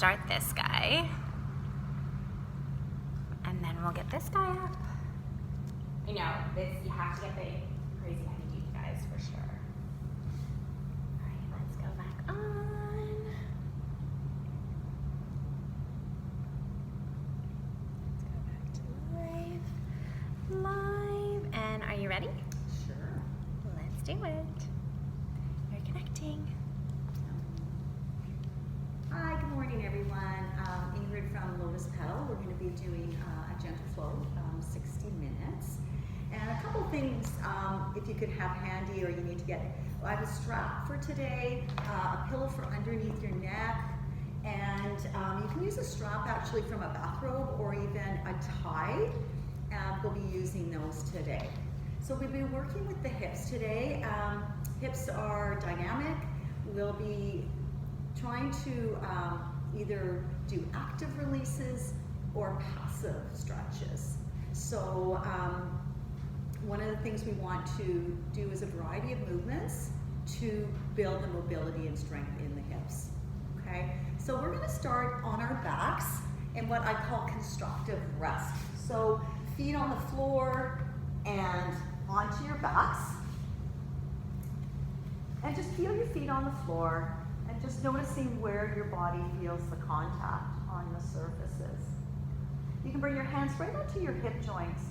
start this guy. And then we'll get this guy up. I know, you have to get the crazy heavy duty guys for sure. All right, let's go back on. Let's go back to live. And are you ready? Sure. Let's do it. You're connecting. Hi, good morning everyone. Ingrid from LotusPedal. We're going to be doing a gentle flow, 60 minutes. And a couple things, if you could have handy or you need to get, I have a strap for today, a pillow for underneath your neck, and you can use a strap actually from a bathrobe or even a tie. We'll be using those today. So we'll be working with the hips today. Hips are dynamic. We'll be trying to either do active releases or passive stretches. So one of the things we want to do is a variety of movements to build the mobility and strength in the hips. Okay, so we're going to start on our backs in what I call constructive rest. So feet on the floor and onto your backs. And just feel your feet on the floor and just noticing where your body feels the contact on the surfaces. You can bring your hands right up to your hip joints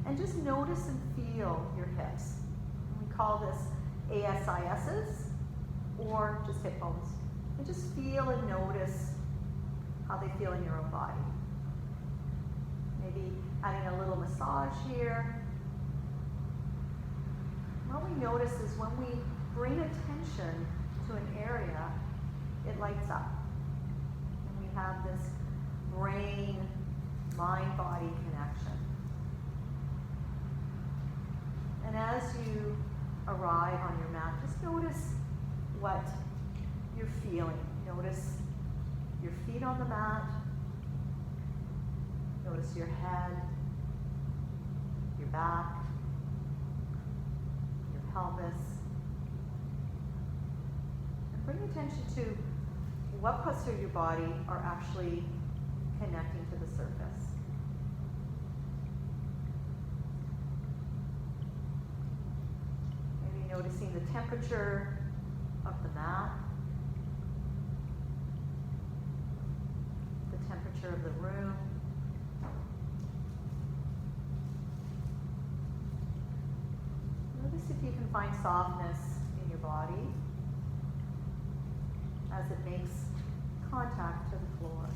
and just notice and feel your hips. We call this ASISs or just hip bones. And just feel and notice how they feel in your own body. Maybe adding a little massage here. What we notice is when we bring attention to an area, it lights up. And we have this brain, mind-body connection. And as you arrive on your mat, just notice what you're feeling. Notice your feet on the mat. Notice your head, your back, your pelvis. And bring attention to what parts of your body are actually connecting to the surface. Maybe noticing the temperature of the mat, the temperature of the room. Notice if you can find softness in your body as it makes contact to the floor.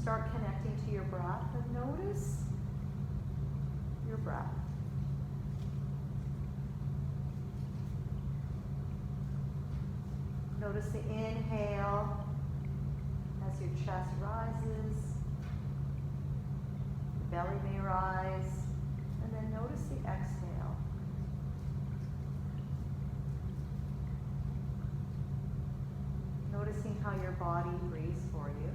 Start connecting to your breath and notice your breath. Notice the inhale as your chest rises, the belly may rise, and then notice the exhale. Noticing how your body breathes for you.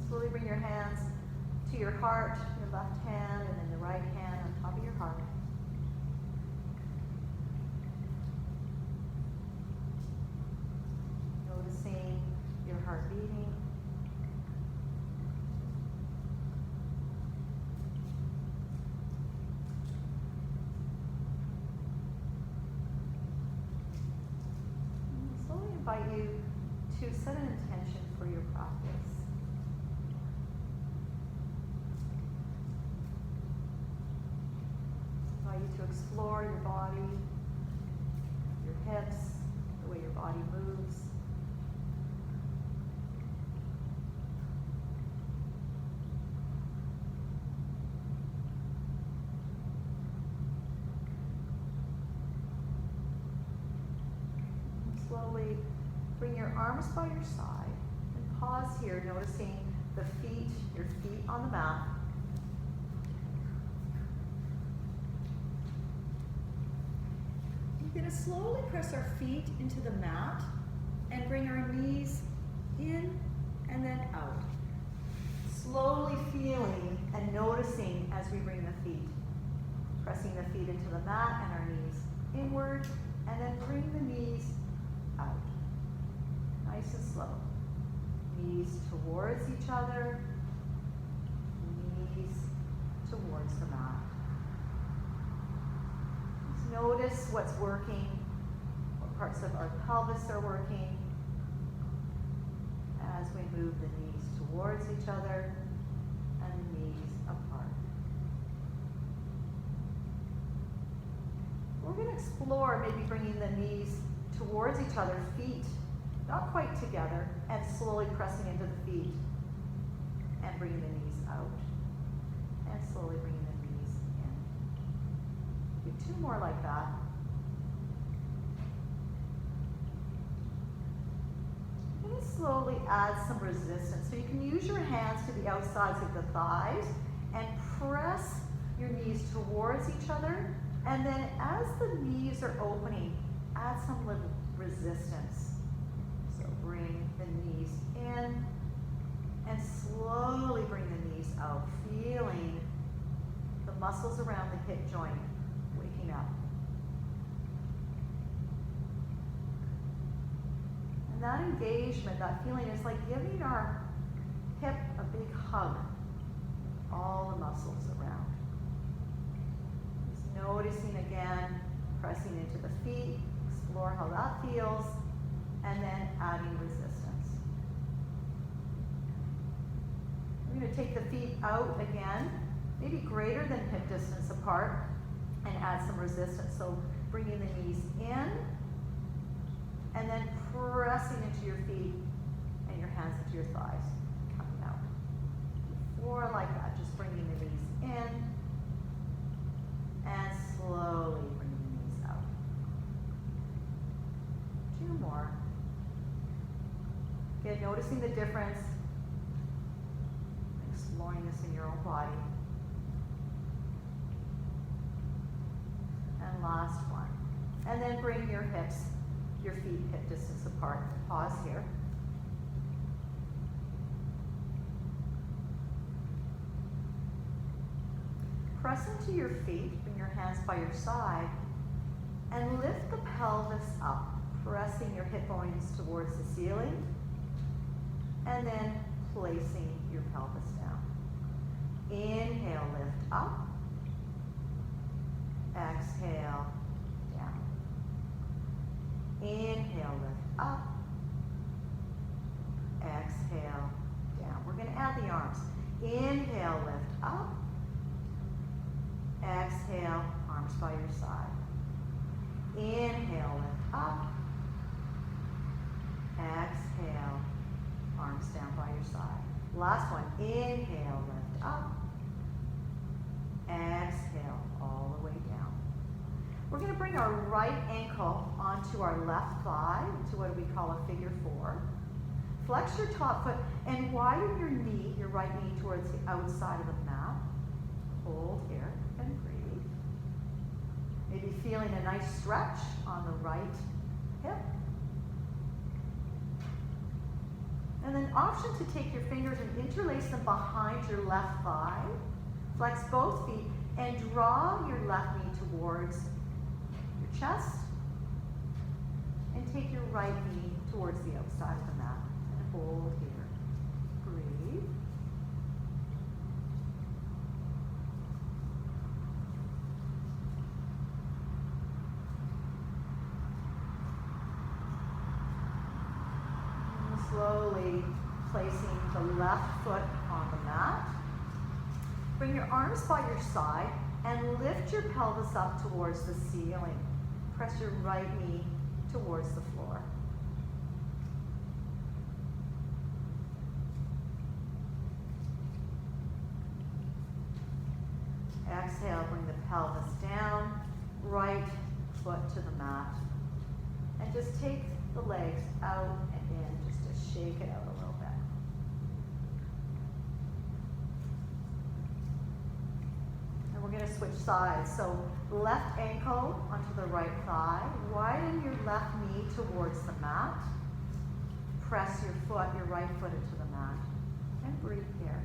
Slowly bring your hands to your heart, your left hand, and then the right hand on top of your heart. Noticing your heart beating. And slowly invite you to set an intention for your practice. You to explore your body, your hips, the way your body moves. And slowly bring your arms by your side and pause here, noticing the feet, your feet on the mat, We're going to slowly press our feet into the mat and bring our knees in and then out. Slowly feeling and noticing as we bring the feet. Pressing the feet into the mat and our knees inward, and then bring the knees out. Nice and slow. Knees towards each other, knees towards the mat. Just notice what's working, what parts of our pelvis are working as we move the knees towards each other and the knees apart. We're going to explore maybe bringing the knees towards each other, feet not quite together, and slowly pressing into the feet and bringing the knees out and slowly bringing the knees in. Do 2 more like that. I'm going to slowly add some resistance. So you can use your hands to the outsides of the thighs and press your knees towards each other. And then as the knees are opening, add some little resistance. So bring the knees in and slowly bring the knees out, feeling the muscles around the hip joint waking up. And that engagement, that feeling is like giving our hip a big hug, all the muscles around. Just noticing again, pressing into the feet, explore how that feels, and then adding resistance. We're going to take the feet out again, maybe greater than hip distance apart, and add some resistance. So bringing the knees in, and then pressing into your feet and your hands into your thighs, coming out. 4 like that, just bringing the knees in, and slowly bringing the knees out. 2 more. Again, noticing the difference, exploring this in your own body. And last one. And then bring your hips, your feet hip distance apart. Pause here. Press into your feet, bring your hands by your side, and lift the pelvis up, pressing your hip bones towards the ceiling, and then placing your pelvis down. Inhale, lift up. Exhale, down. Inhale, lift up. Exhale, down. We're going to add the arms. Inhale, lift up. Exhale, arms by your side. Inhale, lift up. Exhale, arms down by your side. Last one. Inhale, lift up. Exhale, all the way down. We're going to bring our right ankle onto our left thigh, to what we call a figure 4. Flex your top foot and widen your knee, your right knee, towards the outside of the mat. Hold here and breathe. Maybe feeling a nice stretch on the right hip. And then option to take your fingers and interlace them behind your left thigh. Flex both feet and draw your left knee towards your chest. And take your right knee towards the outside of the mat. And hold here. Breathe. And slowly placing the left foot on the mat. Bring your arms by your side and lift your pelvis up towards the ceiling. Press your right knee towards the floor. Exhale, bring the pelvis down, right foot to the mat. And just take the legs out and in, just to shake it out a little bit. And we're going to to switch sides. So left ankle onto the right thigh. Widen your left knee towards the mat. Press your foot, your right foot into the mat. And breathe here.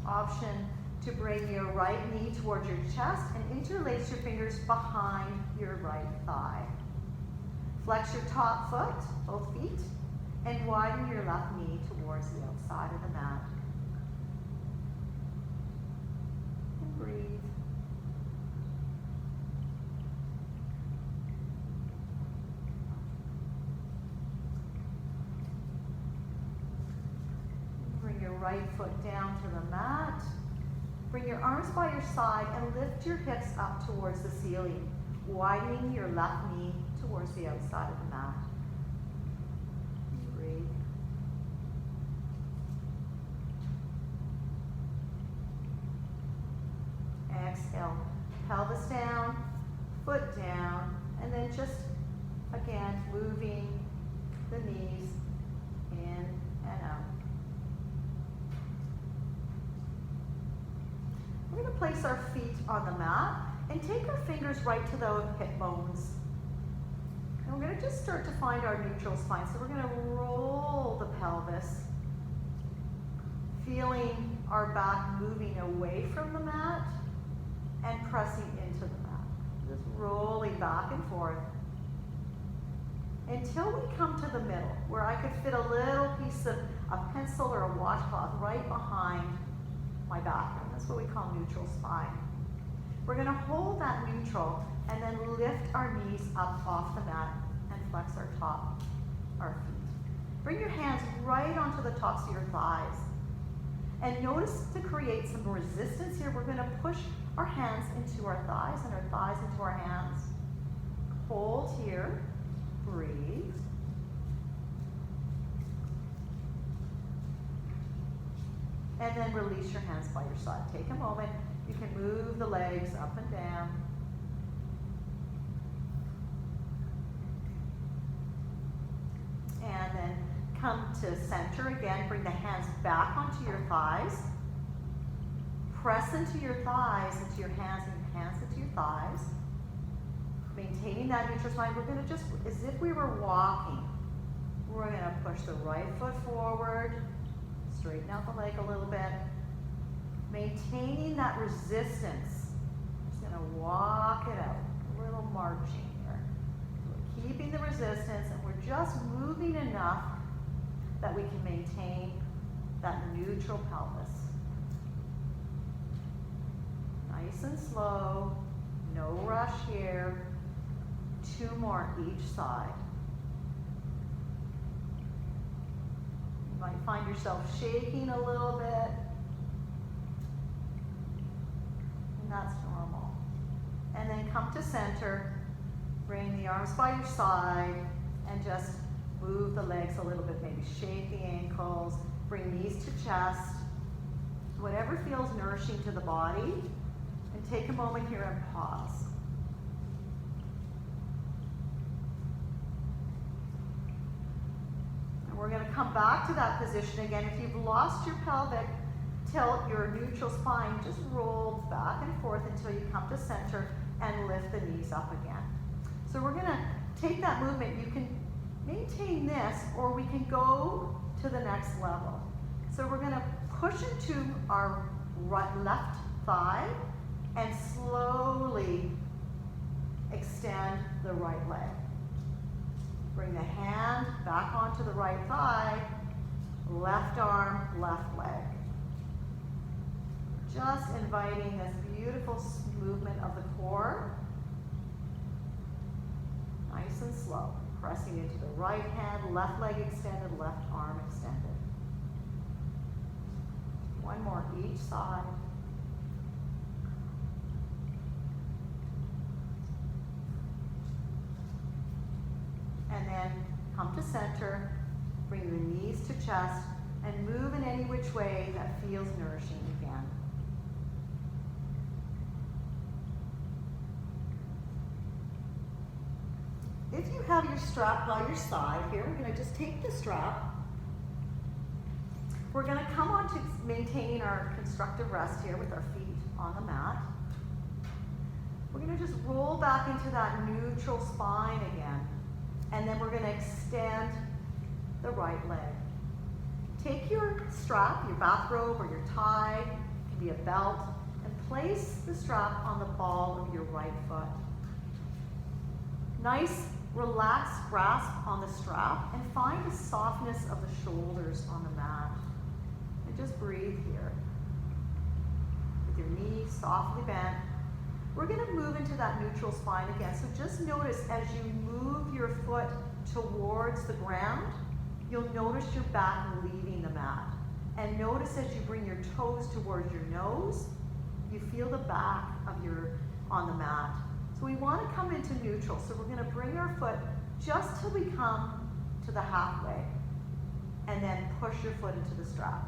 Option to bring your right knee towards your chest and interlace your fingers behind your right thigh. Flex your top foot, both feet, and widen your left knee towards the outside of the mat. And breathe. Bring your right foot down to the mat. Bring your arms by your side and lift your hips up towards the ceiling, widening your left knee towards the outside of the mat. Breathe. Exhale. Pelvis down, foot down, and then just, again, moving the knees in and out. We're going to place our feet on the mat and take our fingers right to the hip bones. And we're going to just start to find our neutral spine. So we're going to roll the pelvis, feeling our back moving away from the mat and pressing into the mat. Just rolling back and forth until we come to the middle, where I could fit a little piece of a pencil or a washcloth right behind my back. And that's what we call neutral spine. We're going to hold that neutral and then lift our knees up off the mat and flex our feet. Bring your hands right onto the tops of your thighs. And notice to create some resistance here, we're going to push our hands into our thighs and our thighs into our hands. Hold here, breathe. And then release your hands by your side. Take a moment. You can move the legs up and down. And then come to center again. Bring the hands back onto your thighs. Press into your thighs, into your hands, and your hands into your thighs. Maintaining that neutral spine. We're going to just, as if we were walking, we're going to push the right foot forward. Straighten out the leg a little bit. Maintaining that resistance. Just going to walk it out. A little marching here. So we're keeping the resistance and we're just moving enough that we can maintain that neutral pelvis. Nice and slow. No rush here. 2 more each side. You might find yourself shaking a little bit, and that's normal. And then come to center, bring the arms by your side, and just move the legs a little bit, maybe shake the ankles, bring knees to chest, whatever feels nourishing to the body, and take a moment here and pause. We're going to come back to that position again. If you've lost your pelvic tilt, your neutral spine, just roll back and forth until you come to center and lift the knees up again. So we're going to take that movement. You can maintain this, or we can go to the next level. So we're going to push into our left thigh and slowly extend the right leg. Bring the hand back onto the right thigh, left arm, left leg. Just inviting this beautiful movement of the core. Nice and slow. Pressing into the right hand, left leg extended, left arm extended. 1 more each side. And then come to center, bring the knees to chest, and move in any which way that feels nourishing again. If you have your strap by your side here, we're going to just take the strap. We're going to come on to maintaining our constructive rest here with our feet on the mat. We're going to just roll back into that neutral spine again. And then we're going to extend the right leg. Take your strap, your bathrobe or your tie, it can be a belt, and place the strap on the ball of your right foot. Nice, relaxed grasp on the strap and find the softness of the shoulders on the mat. And just breathe here. With your knees softly bent. We're going to move into that neutral spine again. So just notice as you move your foot towards the ground, you'll notice your back leaving the mat. And notice as you bring your toes towards your nose, you feel the back of on the mat. So we want to come into neutral. So we're going to bring our foot just till we come to the halfway. And then push your foot into the strap.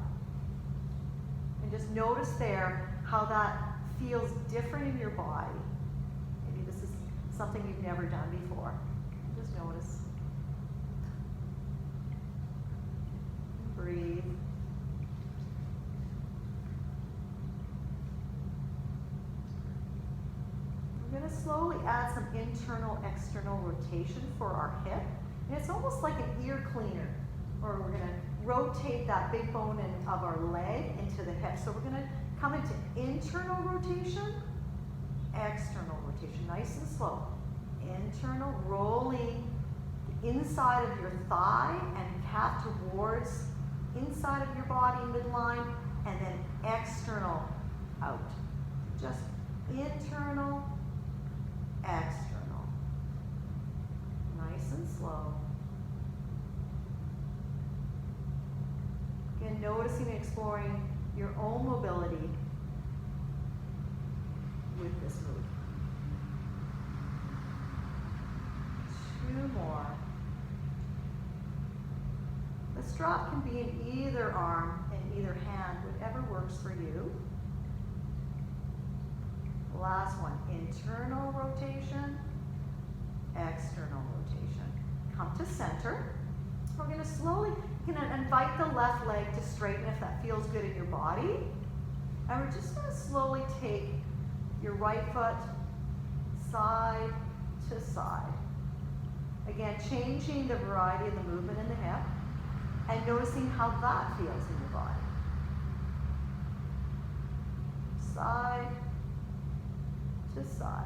And just notice there how that feels different in your body. Maybe this is something you've never done before. Just notice. Breathe. We're going to slowly add some internal, external rotation for our hip. And it's almost like an ear cleaner. Or we're going to rotate that big bone of our leg into the hip. So we're going to come into internal rotation, external rotation, nice and slow. Internal, rolling the inside of your thigh and calf towards inside of your body, midline, and then external out. Just internal, external. Nice and slow. Again, noticing and exploring your own mobility with this move. 2 more. The strap can be in either arm and either hand, whatever works for you. Last one, internal rotation, external rotation. Come to center. We're going to slowly, you can invite the left leg to straighten if that feels good in your body. And we're just going to slowly take your right foot side to side. Again, changing the variety of the movement in the hip and noticing how that feels in your body. Side to side.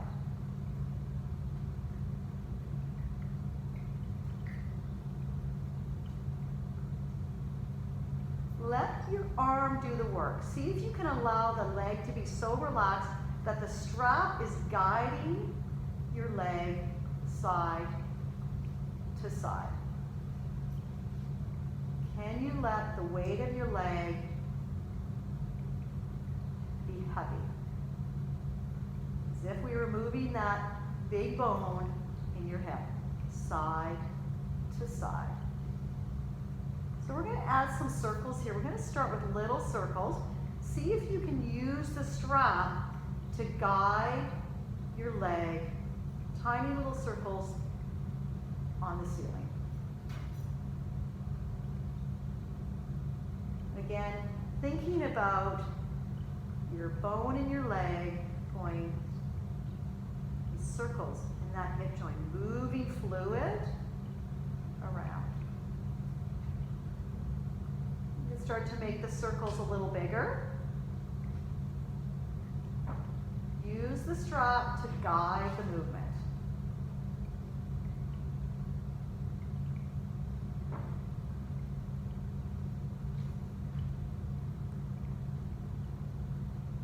Let your arm do the work. See if you can allow the leg to be so relaxed that the strap is guiding your leg side to side. Can you let the weight of your leg be heavy? As if we were moving that big bone in your hip, side to side. So we're going to add some circles here. We're going to start with little circles. See if you can use the strap to guide your leg, tiny little circles on the ceiling. Again, thinking about your bone in your leg going in circles in that hip joint, moving fluid around. You can start to make the circles a little bigger. Use the strap to guide the movement.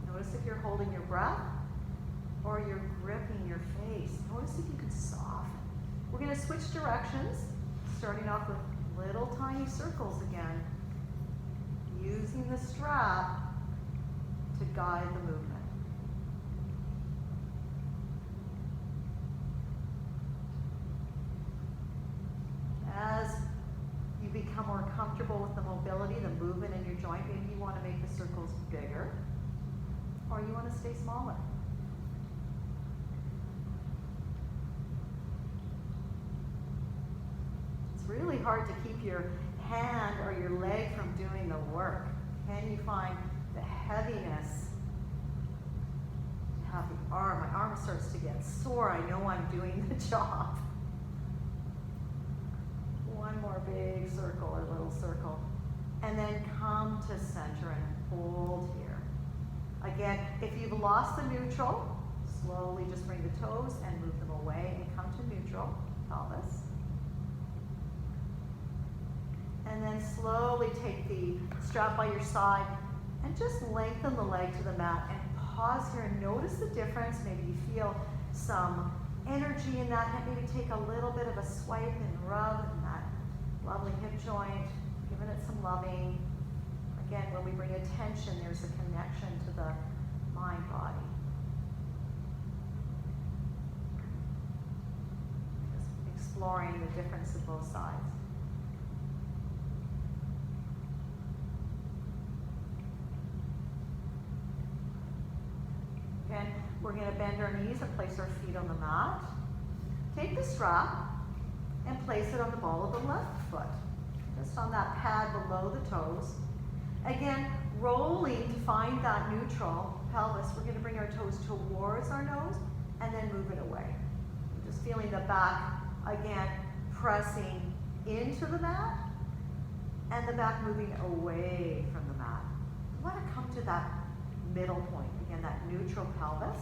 Notice if you're holding your breath or you're gripping your face. Notice if you can soften. We're going to switch directions, starting off with little tiny circles again, using the strap to guide the movement. As you become more comfortable with the mobility, the movement in your joint, maybe you want to make the circles bigger, or you want to stay smaller. hard to keep your hand or your leg from doing the work. Can you find the heaviness? Have the arm. My arm starts to get sore. I know I'm doing the job. One more big circle or little circle. And then come to center and hold here. Again, if you've lost the neutral, slowly just bring the toes and move them away and come to neutral pelvis. And then slowly take the strap by your side and just lengthen the leg to the mat and pause here and notice the difference. Maybe you feel some energy in that. Maybe take a little bit of a swipe and rub in that lovely hip joint, giving it some loving. Again, when we bring attention, there's a connection to the mind-body. Just exploring the difference of both sides. Again, we're going to bend our knees and place our feet on the mat. Take the strap and place it on the ball of the left foot, just on that pad below the toes. Again, rolling to find that neutral pelvis. We're going to bring our toes towards our nose and then move it away. Just feeling the back, again, pressing into the mat and the back moving away from the mat. You want to come to that middle point. Again, that neutral pelvis.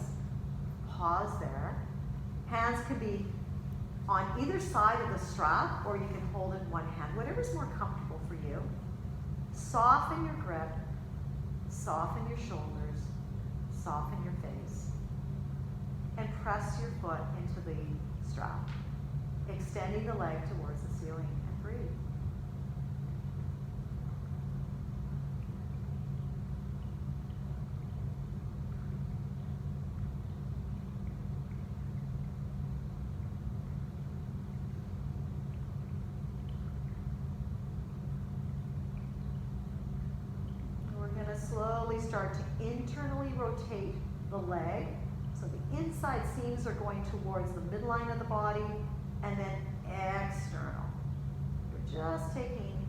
Pause there. Hands can be on either side of the strap, or you can hold it in one hand, whatever's more comfortable for you. Soften your grip, soften your shoulders, soften your face, and press your foot into the strap, extending the leg towards the ceiling, and breathe. Slowly start to internally rotate the leg. So the inside seams are going towards the midline of the body, and then external. We're just taking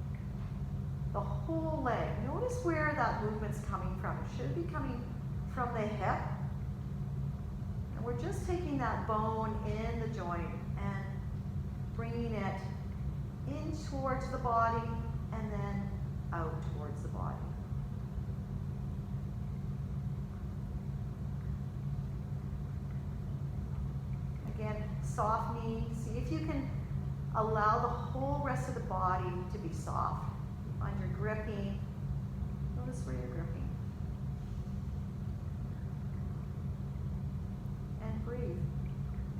the whole leg. Notice where that movement's coming from. It should be coming from the hip. And we're just taking that bone in the joint and bringing it in towards the body and then out towards the body. Again, soft knee. See if you can allow the whole rest of the body to be soft. Find your gripping. Notice where you're gripping. And breathe.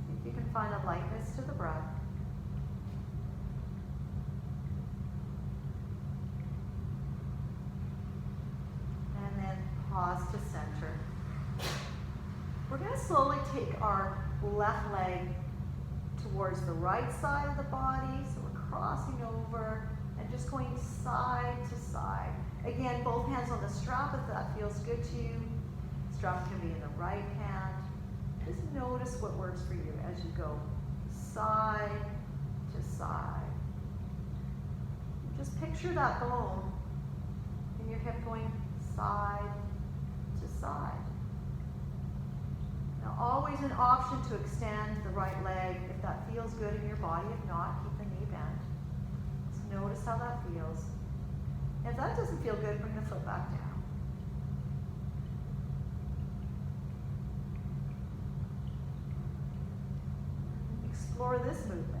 See if you can find a lightness to the breath. And then pause to center. We're going to slowly take our left leg towards the right side of the body. So we're crossing over and just going side to side. Again, both hands on the strap if that feels good to you. Strap can be in the right hand. Just notice what works for you as you go side to side. Just picture that bone in your hip going side to side. Now, always an option to extend the right leg if that feels good in your body. If not, keep the knee bent. Just notice how that feels. If that doesn't feel good, bring the foot back down. Explore this movement.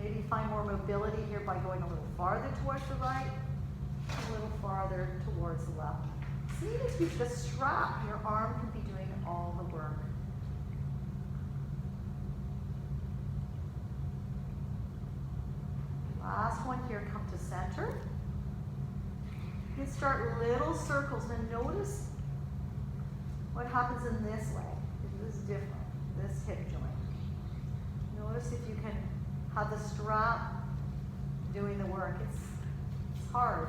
Maybe find more mobility here by going a little farther towards the right, a little farther towards the left. See if you the strap, your arm can be doing all the work. Last one here, come to center. You can start little circles and notice what happens in this leg. This is different, this hip joint. Notice if you can have the strap doing the work. It's hard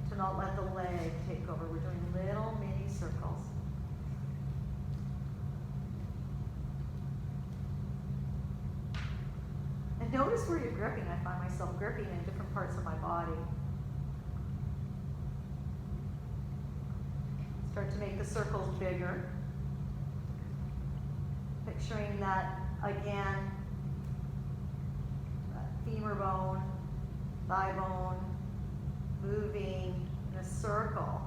to to not let the leg take over. We're doing little mini circles. And notice where you're gripping. I find myself gripping in different parts of my body. Start to make the circles bigger. Picturing that, again, that femur bone, thigh bone, moving in a circle,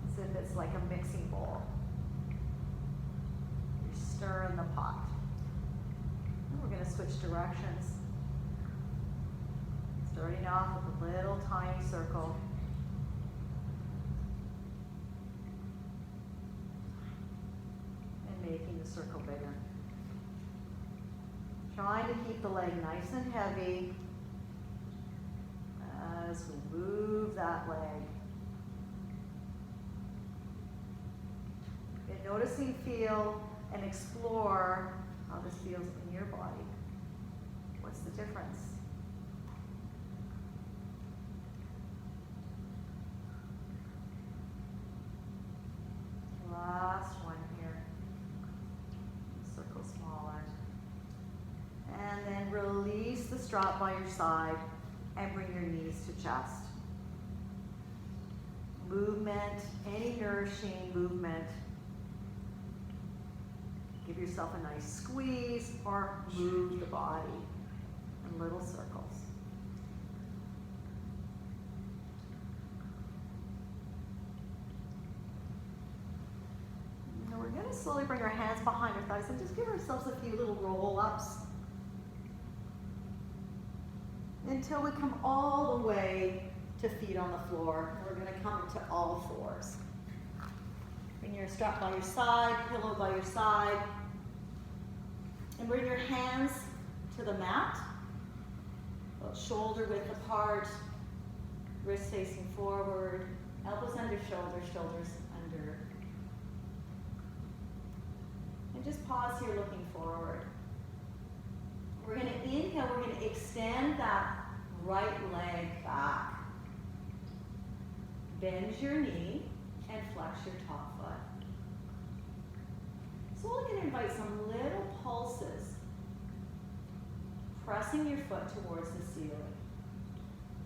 as if it's like a mixing bowl. You're stirring the pot. And we're going to switch directions. Starting off with a little tiny circle. And making the circle bigger. Trying to keep the leg nice and heavy as we move that leg. And noticing, feel, and explore how this feels in your body. What's the difference? Last one here. Circle smaller. And then release the strap by your side and bring your knees to chest. Movement, any nourishing movement. Give yourself a nice squeeze or move the body in little circles. Now we're going to slowly bring our hands behind our thighs and just give ourselves a few little roll-ups until we come all the way to feet on the floor. We're going to come into all fours. Bring your strap by your side, pillow by your side, and bring your hands to the mat, about shoulder width apart, wrists facing forward, elbows under shoulders, shoulders under. And just pause here looking forward. We're going to inhale, we're going to extend that right leg back. Bend your knee and flex your top foot. So we're going to invite some little pulses, pressing your foot towards the ceiling.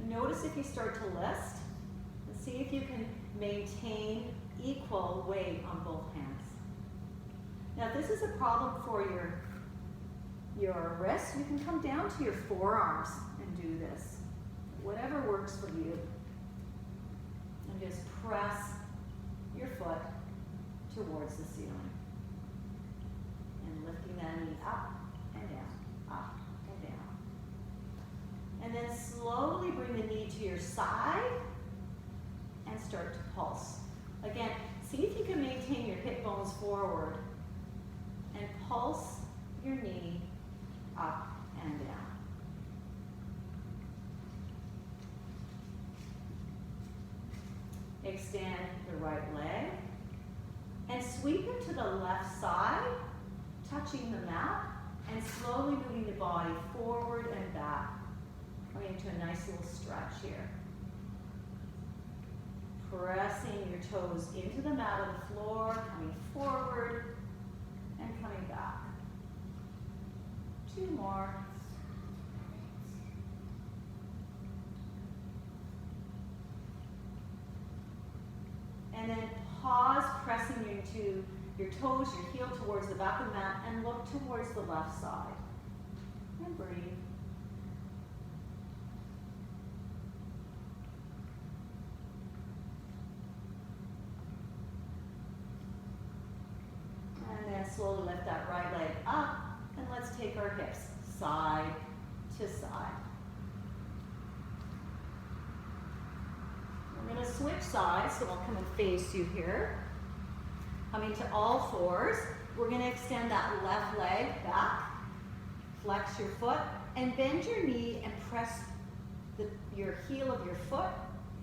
And notice if you start to list, and see if you can maintain equal weight on both hands. Now, if this is a problem for your wrists, you can come down to your forearms and do this. Whatever works for you. And just press your foot towards the ceiling. And lifting that knee up and down, up and down. And then slowly bring the knee to your side and start to pulse. Again, see if you can maintain your hip bones forward and pulse your knee up and down. Extend the right leg and sweep it to the left side, touching the mat and slowly moving the body forward and back. Coming into a nice little stretch here. Pressing your toes into the mat on the floor, coming forward and coming back. 2 more. And then pause, pressing into your toes, your heel towards the back of the mat, and look towards the left side. And breathe. And then slowly lift that right leg up, and let's take our hips side to side. We're going to switch sides, so I'll come and face you here. Coming to all fours, we're going to extend that left leg back, flex your foot, and bend your knee and press your heel of your foot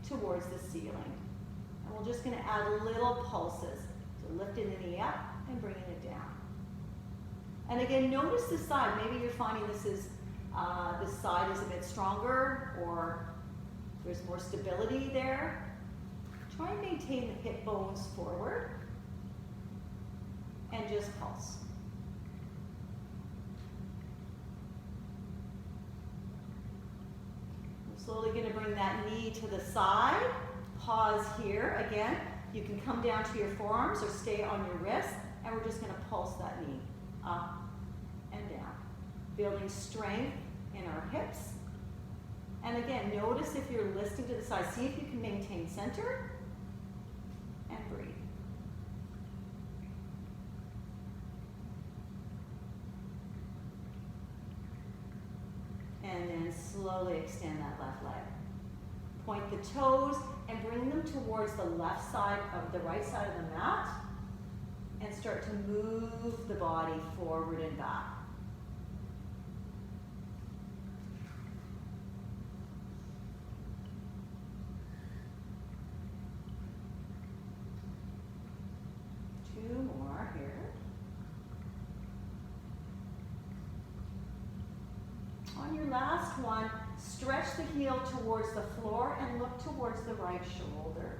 towards the ceiling. And we're just going to add little pulses, so lifting the knee up and bringing it down. And again, notice this side. Maybe you're finding this side is a bit stronger or There's more stability there. Try and maintain the hip bones forward. And just pulse. I'm slowly going to bring that knee to the side. Pause here. Again, you can come down to your forearms or stay on your wrist. And we're just going to pulse that knee up and down. Building strength in our hips. And again, notice if you're listing to the side. See if you can maintain center. And breathe. And then slowly extend that left leg. Point the toes and bring them towards the left side of the right side of the mat. And start to move the body forward and back. Two more here. On your last one, stretch the heel towards the floor and look towards the right shoulder.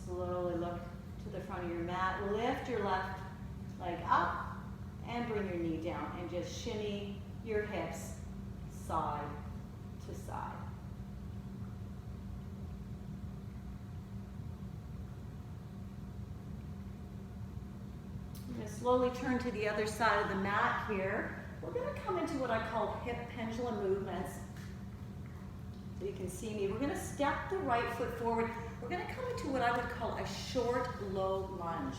Slowly look to the front of your mat. Lift your left leg up and bring your knee down and just shimmy your hips side to side. I'm going to slowly turn to the other side of the mat here. We're going to come into what I call hip pendulum movements. So you can see me. We're going to step the right foot forward. We're going to come into what I would call a short, low lunge.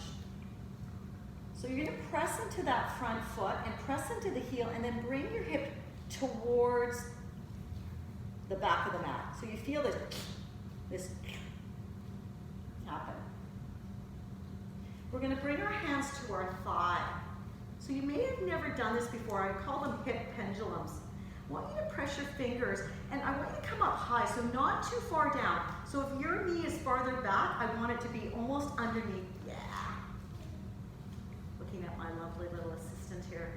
So you're going to press into that front foot and press into the heel and then bring your hip towards the back of the mat. So you feel this happen. We're going to bring our hands to our thigh. So you may have never done this before. I call them hip pendulums. I want you to press your fingers, and I want you to come up high, so not too far down. So if your knee is farther back, I want it to be almost underneath. Yeah. Looking at my lovely little assistant here.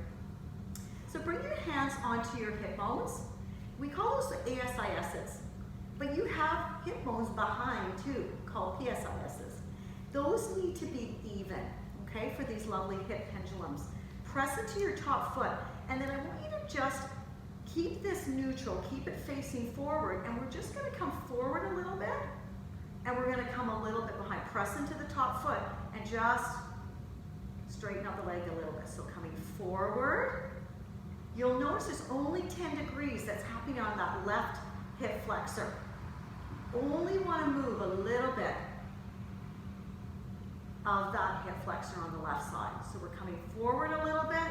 So bring your hands onto your hip bones. We call those the ASISs, but you have hip bones behind too, called PSISs. Those need to be even, okay, for these lovely hip pendulums. Press into your top foot, and then I want you to just keep this neutral, keep it facing forward, and we're just going to come forward a little bit, and we're going to come a little bit behind. Press into the top foot, and just straighten out the leg a little bit. So coming forward, you'll notice there's only 10 degrees that's happening on that left hip flexor. Only want to move a little bit of that hip flexor on the left side. So we're coming forward a little bit,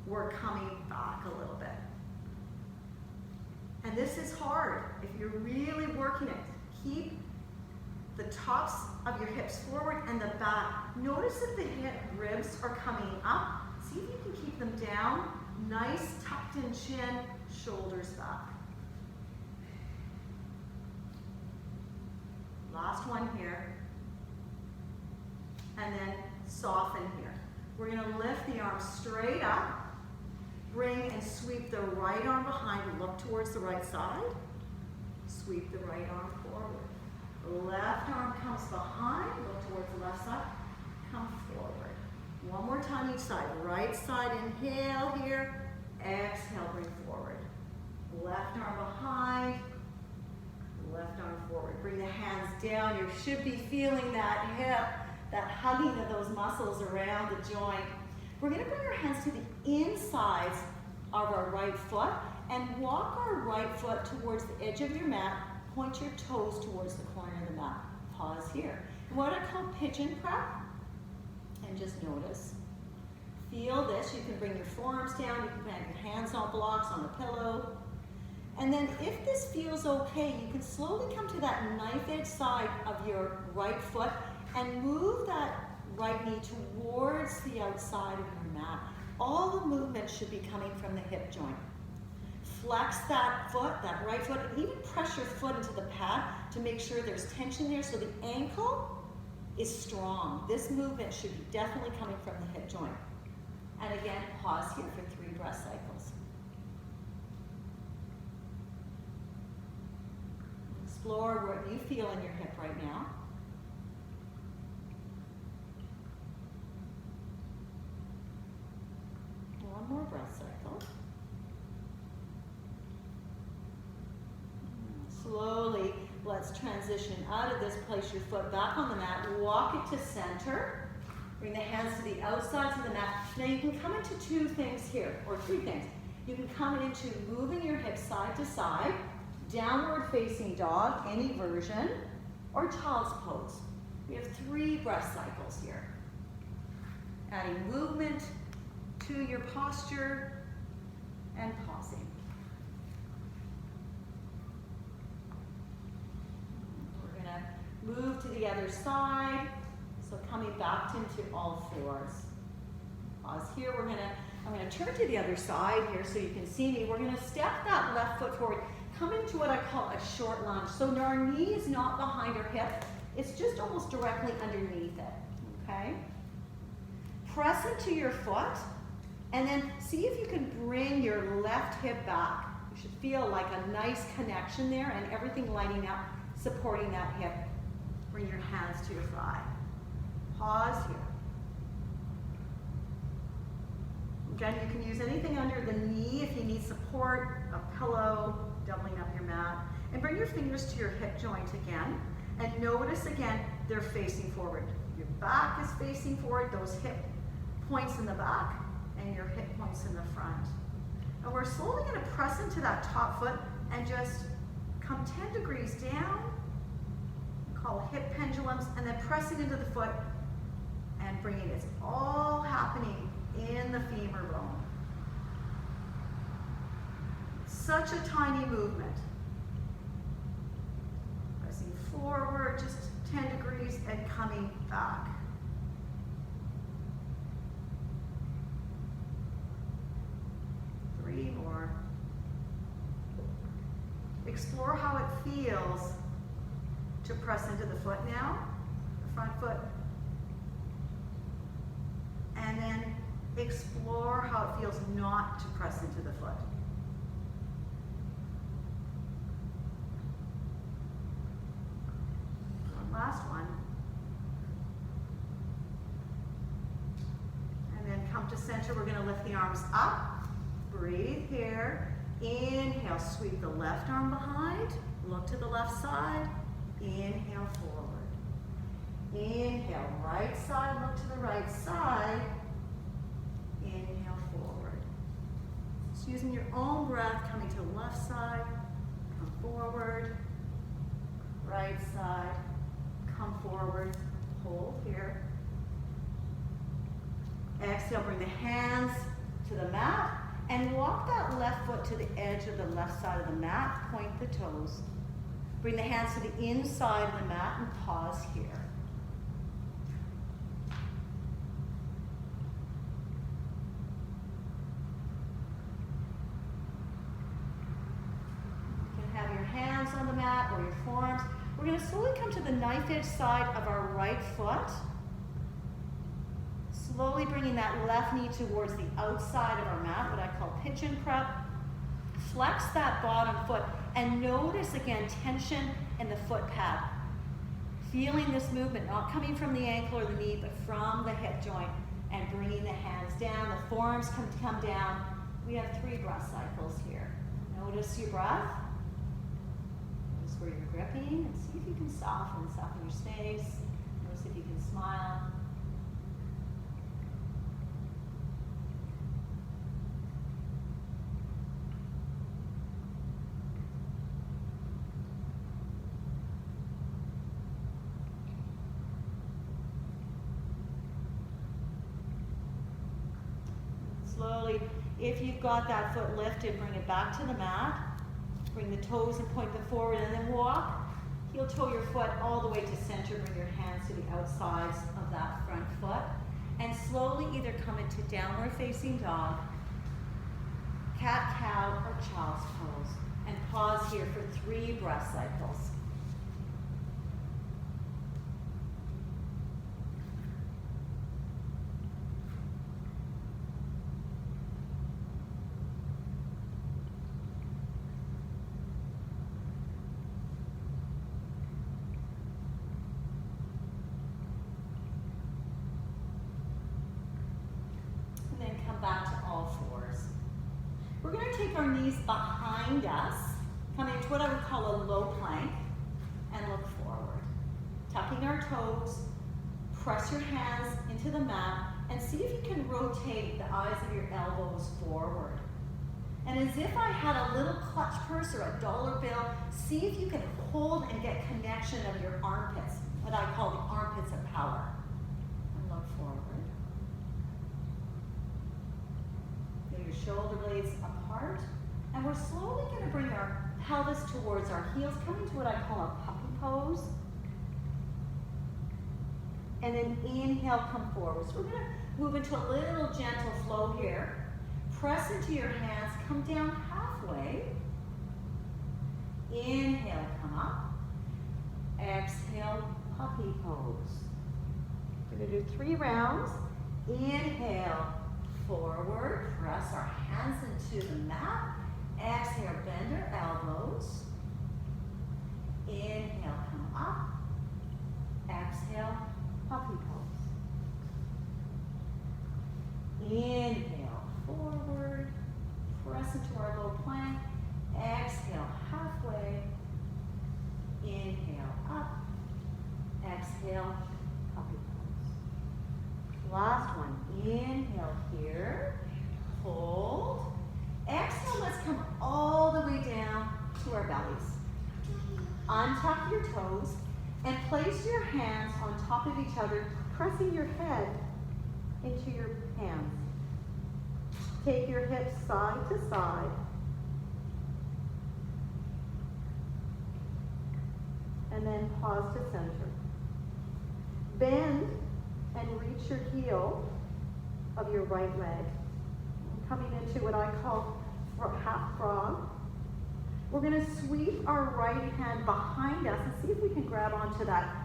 we're coming back a little bit. And this is hard. If you're really working it, keep the tops of your hips forward and the back. Notice that the hip ribs are coming up. See if you can keep them down. Nice tucked in chin, shoulders back. Last one here. And then soften here. We're going to lift the arms straight up. Bring and sweep the right arm behind, look towards the right side. Sweep the right arm forward. Left arm comes behind, look towards the left side. Come forward. One more time each side. Right side, inhale here. Exhale, bring forward. Left arm behind. Left arm forward. Bring the hands down. You should be feeling that hip, that hugging of those muscles around the joint. We're going to bring our hands to the insides of our right foot and walk our right foot towards the edge of your mat. Point your toes towards the corner of the mat. Pause here. What I call pigeon prep. And just notice. Feel this. You can bring your forearms down. You can have your hands on blocks on the pillow. And then if this feels okay, you can slowly come to that knife edge side of your right foot and move that right knee towards the outside of your mat. All the movement should be coming from the hip joint. Flex that foot, that right foot, and even press your foot into the pad to make sure there's tension there so the ankle is strong. This movement should be definitely coming from the hip joint. And again, pause here for 3 breath cycles. Explore what you feel in your hip right now. One more breath cycle. Slowly, let's transition out of this. Place your foot back on the mat. Walk it to center. Bring the hands to the outsides of the mat. Now you can come into 2 things here, or 3 things. You can come into moving your hips side to side, downward facing dog, any version, or child's pose. We have 3 breath cycles here. Adding movement to your posture and pausing. We're gonna move to the other side. So coming back into all 4s. Pause here. I'm gonna turn to the other side here so you can see me. We're gonna step that left foot forward. Come into what I call a short lunge. So our knee is not behind our hip. It's just almost directly underneath it, okay? Press into your foot and then see if you can bring your left hip back. You should feel like a nice connection there and everything lining up, supporting that hip. Bring your hands to your thigh. Pause here. Again, you can use anything under the knee if you need support, a pillow, doubling up your mat. And bring your fingers to your hip joint again. And notice again, they're facing forward. Your back is facing forward, those hip points in the back, and your hip points in the front. And we're slowly going to press into that top foot and just come 10 degrees down. Call hip pendulums, and then pressing into the foot and bringing it. It's all happening in the femur bone. Such a tiny movement. Pressing forward, just 10 degrees, and coming back. Three more. Explore how it feels to press into the foot now, the front foot. And then explore how it feels not to press into the foot. One last one. And then come to center. We're going to lift the arms up. Breathe here. Inhale, sweep the left arm behind. Look to the left side. Inhale forward. Inhale, right side, look to the right side. Inhale forward. Just using your own breath, coming to the left side, come forward. Right side, come forward, hold here. Exhale, bring the hands to the mat and walk that left foot to the edge of the left side of the mat, point the toes. Bring the hands to the inside of the mat and pause here. You can have your hands on the mat or your forearms. We're going to slowly come to the knife edge side of our right foot. Slowly bringing that left knee towards the outside of our mat, what I call pigeon prep. Flex that bottom foot and notice again tension in the foot pad. Feeling this movement, not coming from the ankle or the knee, but from the hip joint, and bringing the hands down. The forearms come down. We have 3 breath cycles here. Notice your breath. Notice where you're gripping, and see if you can soften your space. Notice if you can smile. Slowly, if you've got that foot lifted, bring it back to the mat. Bring the toes and point them forward, and then walk. Heel toe your foot all the way to center. Bring your hands to the outsides of that front foot. And slowly either come into downward facing dog, cat cow, or child's pose. And pause here for 3 breath cycles. release behind us, coming to what I would call a low plank, and look forward. Tucking our toes, press your hands into the mat, and see if you can rotate the eyes of your elbows forward. And as if I had a little clutch purse or a dollar bill, see if you can hold and get connection of your armpits, what I call the armpits of power. And look forward. Feel your shoulder blades apart. And we're slowly going to bring our pelvis towards our heels, coming to what I call a puppy pose. And then inhale, come forward. So we're going to move into a little gentle flow here. Press into your hands, come down halfway. Inhale, come up. Exhale, puppy pose. We're going to do 3 rounds. Inhale, forward. Press our hands into the mat. Exhale, bend our elbows. Inhale, come up. Exhale, puppy pose. Inhale, forward. Press into our low plank. Exhale, halfway. Inhale, up. Exhale, puppy pose. Last one. Inhale here. Hold. Exhale, let's come all the way down to our bellies. Untuck your toes and place your hands on top of each other, pressing your head into your hands. Take your hips side to side. And then pause to center. Bend and reach your heel of your right leg. Coming into what I call half frog. We're going to sweep our right hand behind us and see if we can grab onto that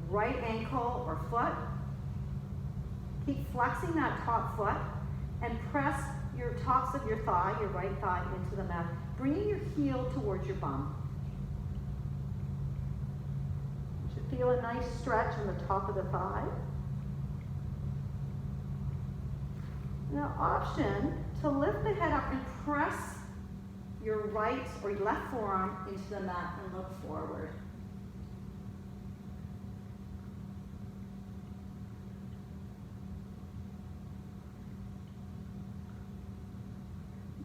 right ankle or foot. Keep flexing that top foot and press your tops of your thigh, your right thigh, into the mat, bringing your heel towards your bum. You should feel a nice stretch on the top of the thigh. Now, option to lift the head up and press your right or your left forearm into the mat and look forward.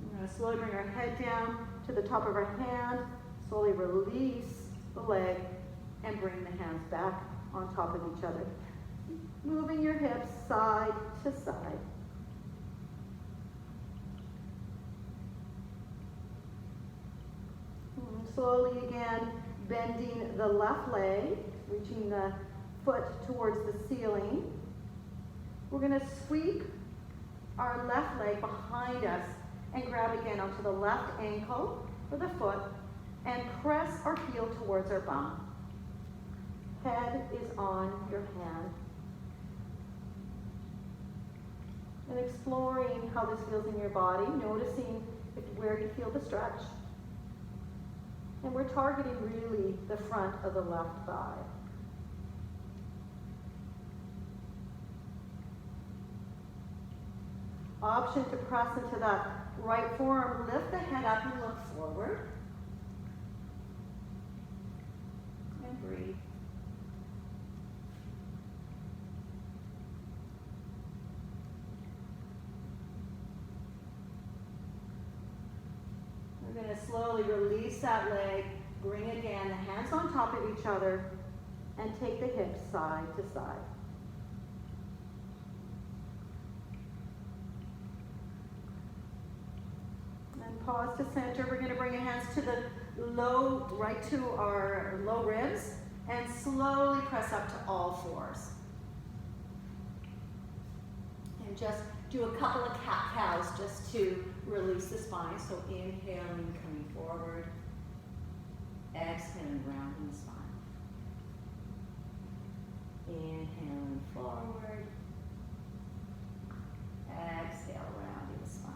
We're going to slowly bring our head down to the top of our hand, slowly release the leg, and bring the hands back on top of each other. Moving your hips side to side. Slowly again, bending the left leg, reaching the foot towards the ceiling. We're going to sweep our left leg behind us and grab again onto the left ankle or the foot and press our heel towards our bum. Head is on your hand. And exploring how this feels in your body, noticing where you feel the stretch. And we're targeting really the front of the left thigh. Option to press into that right forearm, lift the head up and look forward. And breathe. We're going to slowly release that leg, bring again the hands on top of each other, and take the hips side to side. And pause to center. We're going to bring our hands to the low, right to our low ribs, and slowly press up to all fours. And just do a couple of cat-cows just to release the spine. So inhaling, coming forward. Exhaling, rounding the spine. Inhaling forward. Exhale, rounding the spine.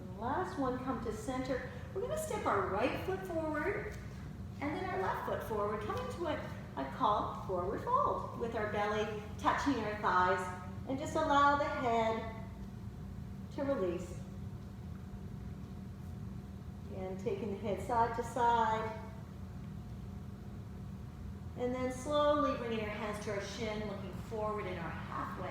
And last one, come to center. We're going to step our right foot forward and then our left foot forward, coming to what I call forward fold, with our belly touching our thighs, and just allow the head to release. And taking the head side to side. And then slowly bringing our hands to our shin, looking forward in our halfway.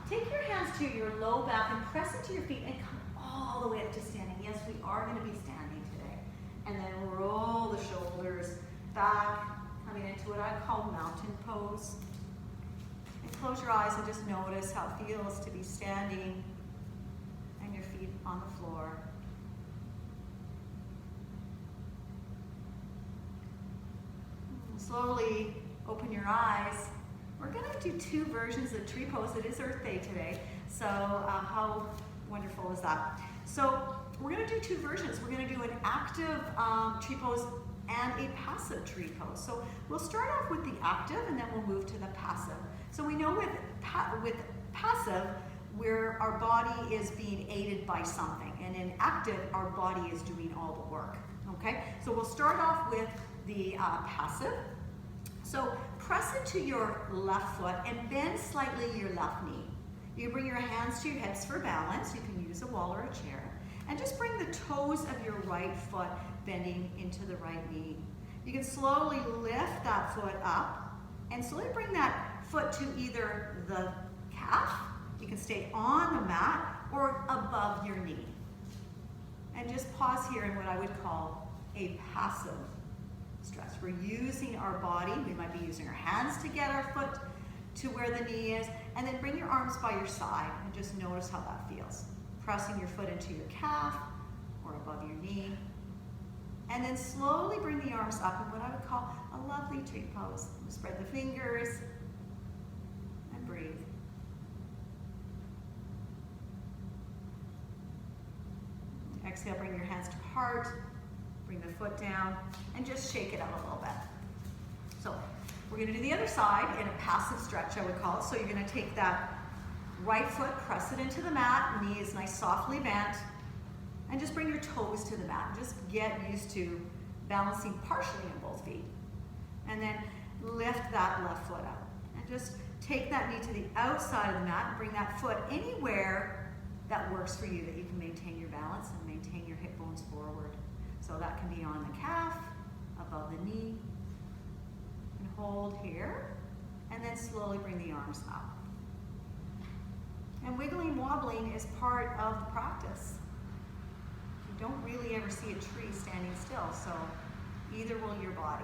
Take your hands to your low back and press into your feet and come all the way up to standing. Yes, we are going to be standing today. And then roll the shoulders back, coming into what I call mountain pose. And close your eyes and just notice how it feels to be standing and your feet on the floor. Slowly open your eyes. We're going to do two versions of tree pose. It is Earth Day today, so how wonderful is that? So we're going to do two versions. We're going to do an active tree pose and a passive tree pose. So we'll start off with the active and then we'll move to the passive. So we know with passive, where our body is being aided by something, and in active, our body is doing all the work. Okay, so we'll start off with the passive. So press into your left foot and bend slightly your left knee. You bring your hands to your hips for balance. You can use a wall or a chair. And just bring the toes of your right foot bending into the right knee. You can slowly lift that foot up and slowly bring that foot to either the calf, you can stay on the mat, or above your knee. And just pause here in what I would call a passive stretch. We're using our body. We might be using our hands to get our foot to where the knee is, and then bring your arms by your side and just notice how that feels. Pressing your foot into your calf or above your knee. And then slowly bring the arms up in what I would call a lovely tree pose. Spread the fingers and breathe. Exhale, bring your hands to heart. Bring the foot down and just shake it out a little bit. So we're going to do the other side in a passive stretch, I would call it. So you're going to take that right foot, press it into the mat, knee is nice softly bent, and just bring your toes to the mat. Just get used to balancing partially on both feet. And then lift that left foot up. And just take that knee to the outside of the mat and bring that foot anywhere that works for you, that you can maintain your balance and maintain your hip bones forward. So that can be on the calf, above the knee, and hold here, and then slowly bring the arms up. And wiggling, wobbling is part of the practice. You don't really ever see a tree standing still, so either will your body.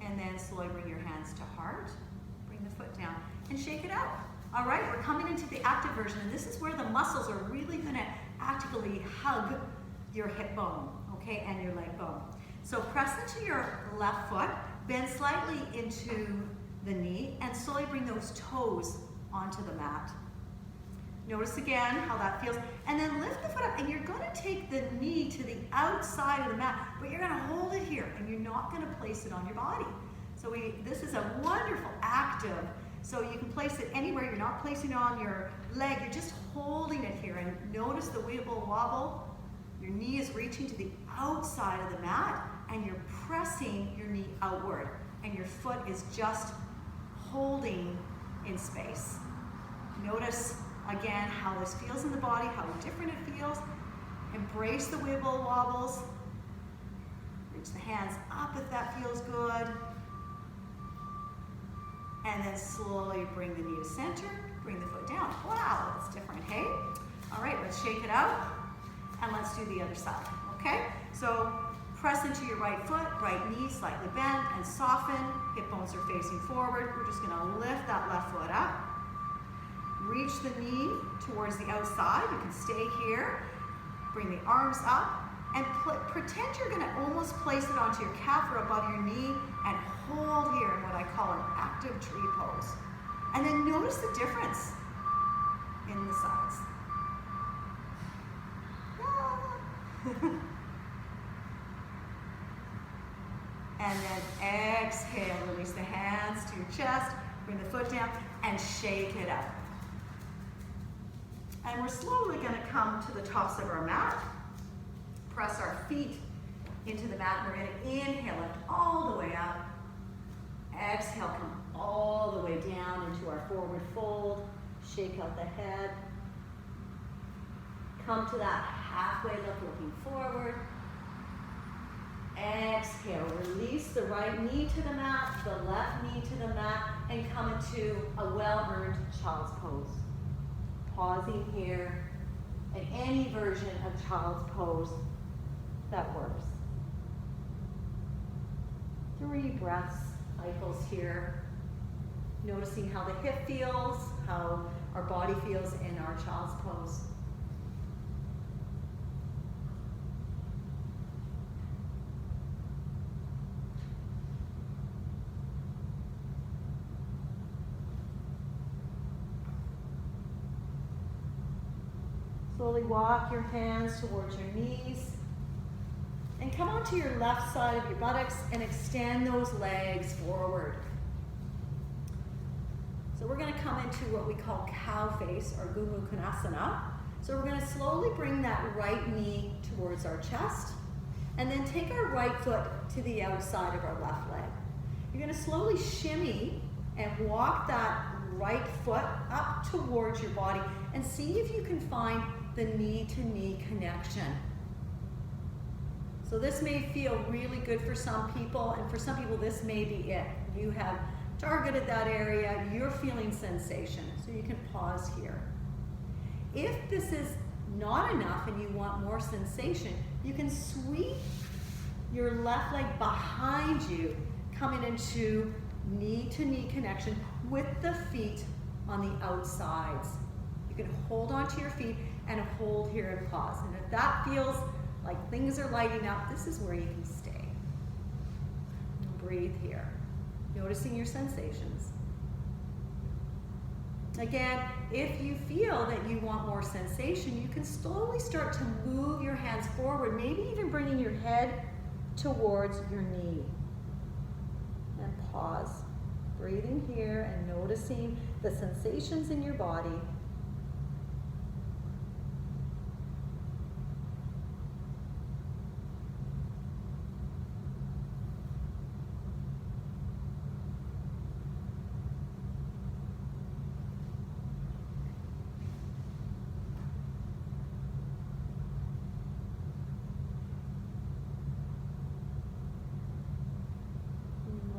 And then slowly bring your hands to heart, bring the foot down, and shake it out. All right, we're coming into the active version, and this is where the muscles are really gonna actively hug your hip bone, okay, and your leg bone. So press into your left foot, bend slightly into the knee, and slowly bring those toes onto the mat. Notice again how that feels, and then lift the foot up, and you're gonna take the knee to the outside of the mat, but you're gonna hold it here, and you're not gonna place it on your body. So this is a wonderful active. So you can place it anywhere. You're not placing it on your leg. You're just holding it here. And notice the wiggle wobble. Your knee is reaching to the outside of the mat, and you're pressing your knee outward. And your foot is just holding in space. Notice again how this feels in the body, how different it feels. Embrace the wiggle wobbles. Reach the hands up if that feels good. And then slowly bring the knee to center, bring the foot down. Wow, that's different, hey? All right, let's shake it out, and let's do the other side, okay? So press into your right foot, right knee slightly bent and soften. Hip bones are facing forward. We're just gonna lift that left foot up. Reach the knee towards the outside. You can stay here. Bring the arms up, and pretend you're gonna almost place it onto your calf or above your knee, and hold here in what I call an active tree pose. And then notice the difference in the sides. And then exhale, release the hands to your chest, bring the foot down, and shake it out. And we're slowly gonna come to the tops of our mat. Press our feet into the mat. We're gonna inhale, lift all the way up. Exhale, come all the way down into our forward fold. Shake out the head. Come to that halfway lift, looking forward. Exhale, release the right knee to the mat, the left knee to the mat, and come into a well-earned child's pose. Pausing here, and any version of child's pose that works. 3 breaths, cycles here. Noticing how the hip feels, how our body feels in our child's pose. Slowly walk your hands towards your knees and come onto your left side of your buttocks and extend those legs forward. So we're going to come into what we call cow face or Gomukhanasana. So we're going to slowly bring that right knee towards our chest and then take our right foot to the outside of our left leg. You're going to slowly shimmy and walk that right foot up towards your body and see if you can find the knee-to-knee connection. So this may feel really good for some people, and for some people this may be it. You have targeted that area, you're feeling sensation, so you can pause here. If this is not enough and you want more sensation, you can sweep your left leg behind you, coming into knee-to-knee connection with the feet on the outsides. You can hold onto your feet and hold here and pause. And if that feels like things are lighting up, this is where you can stay. Breathe here, noticing your sensations. Again, if you feel that you want more sensation, you can slowly start to move your hands forward, maybe even bringing your head towards your knee. And pause. Breathing here and noticing the sensations in your body.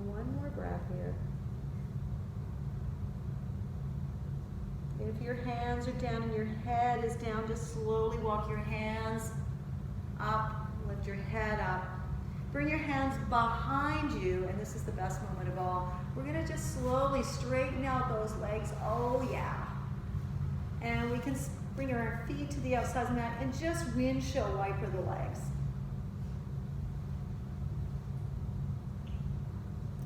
One more breath here. If your hands are down and your head is down, just slowly walk your hands up, lift your head up. Bring your hands behind you, and this is the best moment of all. We're gonna just slowly straighten out those legs, oh yeah. And we can bring our feet to the outside of the mat and just windshield wiper the legs.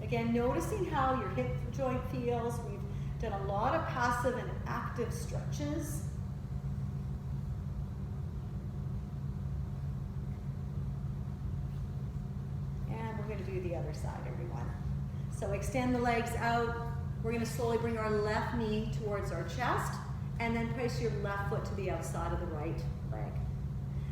Again, noticing how your hip joint feels. We've done a lot of passive and active stretches. And we're going to do the other side, everyone. So extend the legs out. We're going to slowly bring our left knee towards our chest and then place your left foot to the outside of the right leg.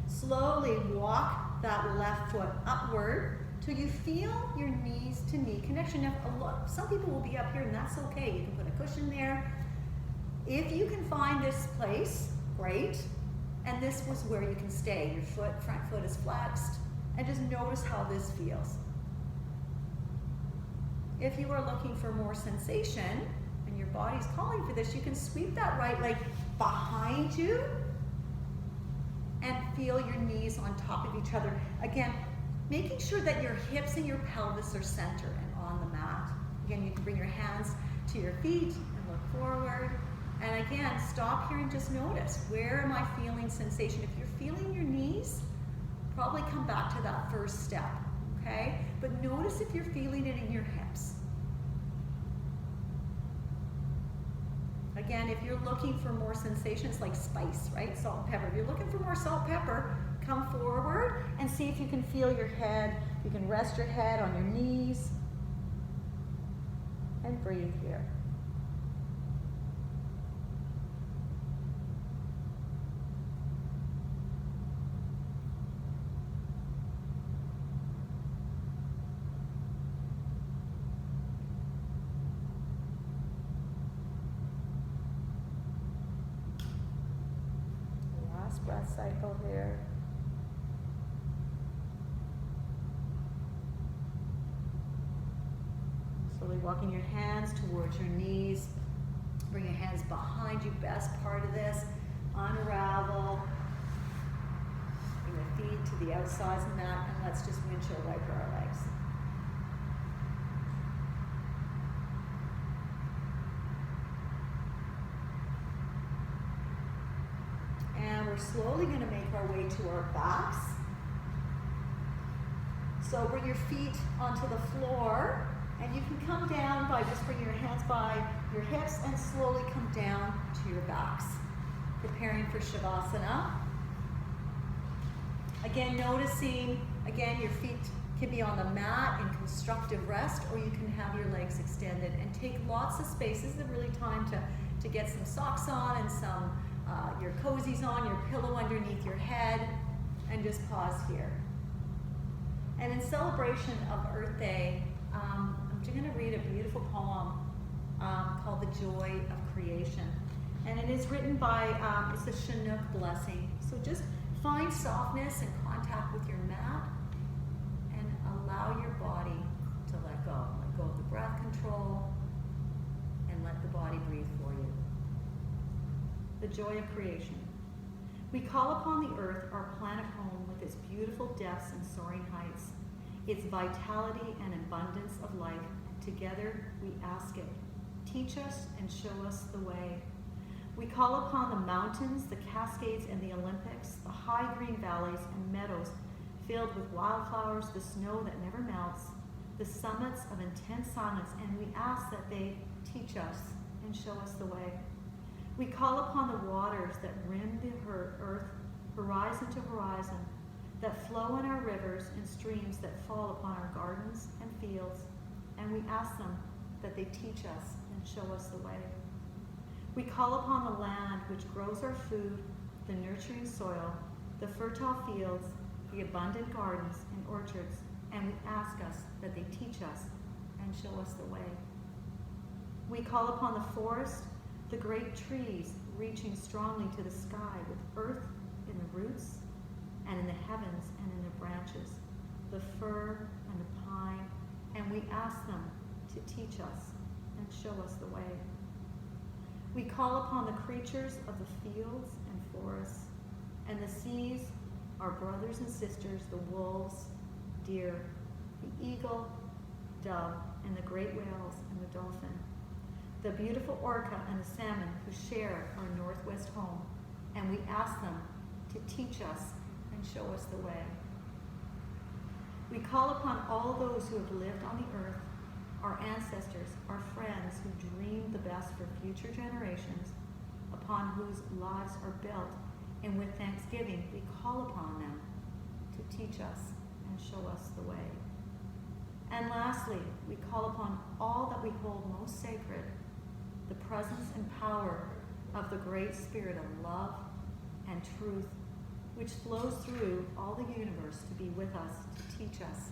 Slowly walk that left foot upward till you feel your knees to knee connection. Now, some people will be up here and that's okay. You can put a cushion there. If you can find this place, great. And this was where you can stay. Your front foot is flexed, and just notice how this feels. If you are looking for more sensation and your body's calling for this, you can sweep that right leg behind you and feel your knees on top of each other. Again, making sure that your hips and your pelvis are centered and on the mat. Again, you can bring your hands to your feet and look forward. And again, stop here and just notice, where am I feeling sensation? If you're feeling your knees, probably come back to that first step, okay? But notice if you're feeling it in your hips. Again, if you're looking for more sensations like spice, right? Salt and pepper. If you're looking for more salt, pepper, come forward and see if you can feel your head. You can rest your head on your knees and breathe here. breath cycle here. Slowly walking your hands towards your knees. Bring your hands behind you, best part of this. Unravel. Bring the feet to the outsides of the mat, and let's just windshield wiper our legs. And we're slowly going to make our way to our backs. So bring your feet onto the floor, and you can come down by just bringing your hands by your hips and slowly come down to your backs. Preparing for Shavasana. Again, noticing, your feet can be on the mat in constructive rest, or you can have your legs extended and take lots of space. This is a really time to get some socks on and some your cozies on, your pillow underneath your head, and just pause here. And in celebration of Earth Day, I'm going to read a beautiful poem called The Joy of Creation. And it is written by, it's a Chinook blessing. So just find softness and contact with your mat and allow your body to let go. Let go of the breath control and let the body breathe for you. The joy of creation. We call upon the earth, our planet home, with its beautiful depths and soaring heights, its vitality and abundance of life. Together we ask it, teach us and show us the way. We call upon the mountains, the Cascades and the Olympics, the high green valleys and meadows filled with wildflowers, the snow that never melts, the summits of intense silence, and we ask that they teach us and show us the way. We call upon the waters that rim the earth, horizon to horizon, that flow in our rivers and streams that fall upon our gardens and fields, and we ask them that they teach us and show us the way. We call upon the land which grows our food, the nurturing soil, the fertile fields, the abundant gardens and orchards, and we ask us that they teach us and show us the way. We call upon the forest, the great trees reaching strongly to the sky with earth in the roots and in the heavens and in the branches, the fir and the pine, and we ask them to teach us and show us the way. We call upon the creatures of the fields and forests, and the seas, our brothers and sisters, the wolves, deer, the eagle, dove, and the great whales and the dolphin, the beautiful orca and the salmon who share our northwest home, and we ask them to teach us and show us the way. We call upon all those who have lived on the earth, our ancestors, our friends who dreamed the best for future generations, upon whose lives are built, and with thanksgiving we call upon them to teach us and show us the way. And lastly, we call upon all that we hold most sacred, the presence and power of the great spirit of love and truth, which flows through all the universe to be with us, to teach us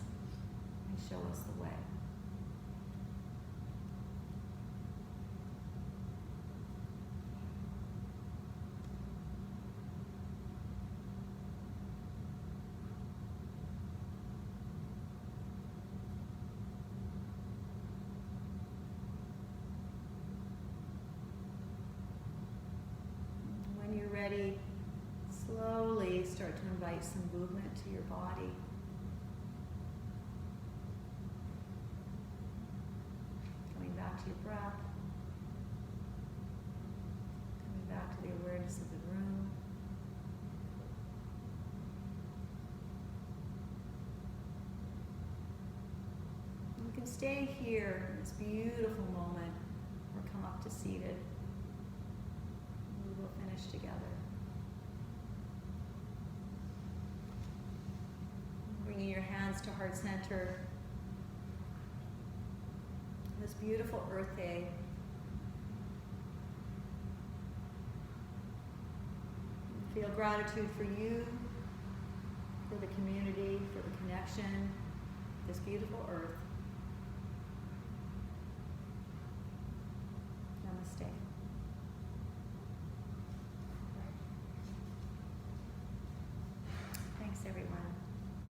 and show us the way. When you're ready, slowly start to invite some movement to your body. Coming back to your breath. Coming back to the awareness of the room. You can stay here in this beautiful moment or come up to seated. We will finish together. Bringing your hands to heart center. This beautiful Earth Day. Feel gratitude for you, for the community, for the connection, this beautiful earth.